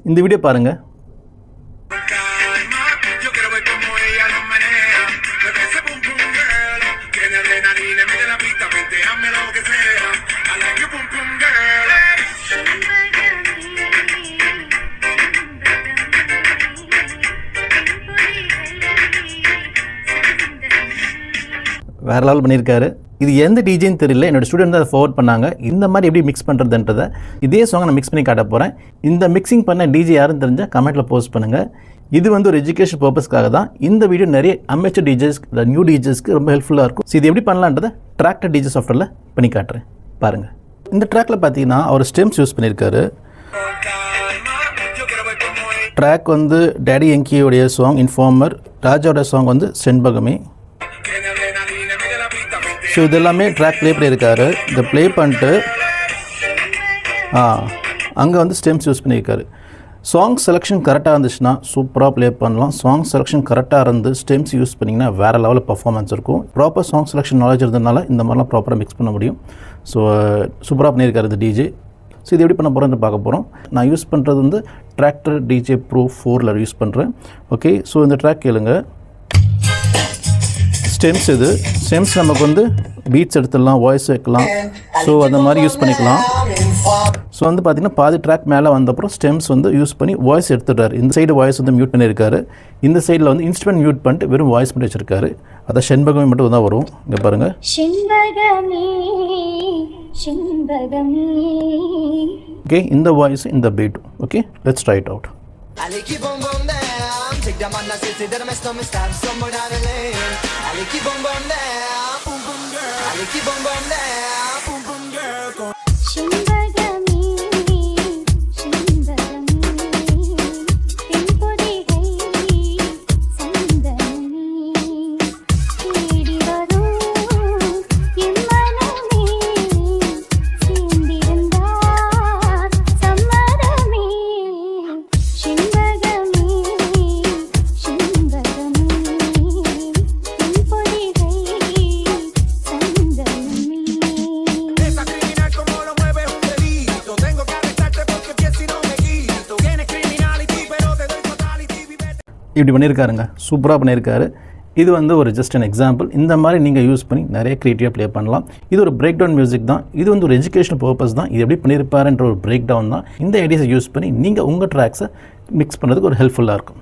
இந்த வீடியோ பாருங்கள். வேறு லெவல் பண்ணியிருக்காரு. இது எந்த டிஜேன்னு தெரியல, என்னோடய ஸ்டூடெண்ட் தான் அதை ஃபார்வர்ட் பண்ணாங்க. இந்த மாதிரி எப்படி மிக்ஸ் பண்ணுறதுன்றதை இதே சாங்கை நான் மிக்ஸ் பண்ணி காட்ட போகிறேன். இந்த மிக்சிங் பண்ண டிஜே யாருன்னு தெரிஞ்சால் கமெண்ட்டில் போஸ்ட் பண்ணுங்கள். இது வந்து ஒரு எஜுகேஷன் பர்பஸ்க்காக தான். இந்த வீடியோ நிறைய அமெச்சர் டிஜேஸ், நியூ டிஜேஸ்க்கு ரொம்ப ஹெல்ப்ஃபுல்லாக இருக்கும். ஸோ இது எப்படி பண்ணலான்றதை டிராக்டர் டிஜே சாஃப்ட்வேரில் பண்ணி காட்டுறேன் பாருங்கள். இந்த ட்ராக்கில் பார்த்தீங்கன்னா அவர் ஸ்டெம்ஸ் யூஸ் பண்ணியிருக்காரு. ட்ராக் வந்து டேடி எங்கியோடைய சாங் இன்ஃபார்மர், ராஜாவோட சாங் வந்து செண்பகமே. ஸோ இதெல்லாமே ட்ராக் ப்ளே பண்ணியிருக்காரு. இதை ப்ளே பண்ணிட்டு அங்கே வந்து ஸ்டெம்ஸ் யூஸ் பண்ணியிருக்காரு. சாங் செலெக்ஷன் கரெக்டாக இருந்துச்சுன்னா சூப்பராக ப்ளே பண்ணலாம். சாங் செலெக்ஷன் கரெக்டாக இருந்து ஸ்டெம்ஸ் யூஸ் பண்ணிங்கன்னா வேறு லெவலில் பர்ஃபார்மன்ஸ் இருக்கும். ப்ராப்பர் சாங் செலெக்ஷன் நாலேஜ் இருந்ததுனால இந்த மாதிரிலாம் ப்ராப்பராக மிக்ஸ் பண்ண முடியும். ஸோ சூப்பராக பண்ணியிருக்காரு இந்த டிஜே. ஸோ இது எப்படி பண்ண போகிறோன்னு பார்க்க போகிறோம். நான் யூஸ் பண்ணுறது வந்து டிராக்டர் டிஜே ப்ரோ 4 யூஸ் பண்ணுறேன். ஓகே, ஸோ இந்த ட்ராக் கேளுங்க. ஸ்டெம்ஸ் இது ஸ்டெம்ஸ் நமக்கு வந்து பீட்ஸ் எடுத்துடலாம், வாய்ஸ் வைக்கலாம். ஸோ அந்த மாதிரி யூஸ் பண்ணிக்கலாம். ஸோ வந்து பார்த்திங்கன்னா பாதி ட்ராக் மேலே வந்தப்பறம் ஸ்டெம்ஸ் வந்து யூஸ் பண்ணி வாய்ஸ் எடுத்துடுறாரு. இந்த சைடு வாய்ஸ் வந்து மியூட் பண்ணியிருக்காரு. இந்த சைடில் வந்து இன்ஸ்ட்ருமெண்ட் மியூட் பண்ணிட்டு வெறும் வாய்ஸ் பண்ணி வச்சுருக்காரு. அதான் செண்பகமே மட்டும் தான் வரும். இங்கே பாருங்கள். ஓகே, இந்த வாய்ஸ் இந்த beat. Okay, let's try it out. Take that man and say that I'm a stomach stab somewhere down the lane. I like you bum bum down, boom boom girl. I like you bum bum down, boom boom girl. Shimbagami, shimbagami, tempodi hai, sandani, thedi varum immaname, sindirundar sammadame, shimbagami. இப்படி பண்ணியிருக்காருங்க, சூப்பராக பண்ணியிருக்காரு. இது வந்து ஒரு just an example. இந்த மாதிரி நீங்கள் use பண்ணி நிறைய க்ரியேட்டிவாக ப்ளே பண்ணலாம். இது ஒரு பிரேக் டவுன் மியூசிக் தான். இது வந்து ஒரு எஜுகேஷன் பர்பஸ் தான். இது எப்படி பண்ணியிருப்பாருன்ற ஒரு பிரேக் டவுன் தான். இந்த ஐடியாஸை யூஸ் பண்ணி நீங்கள் உங்கள் ட்ராக்ஸை மிக்ஸ் பண்ணுறதுக்கு ஒரு ஹெல்ப்ஃபுல்லாக இருக்கும்.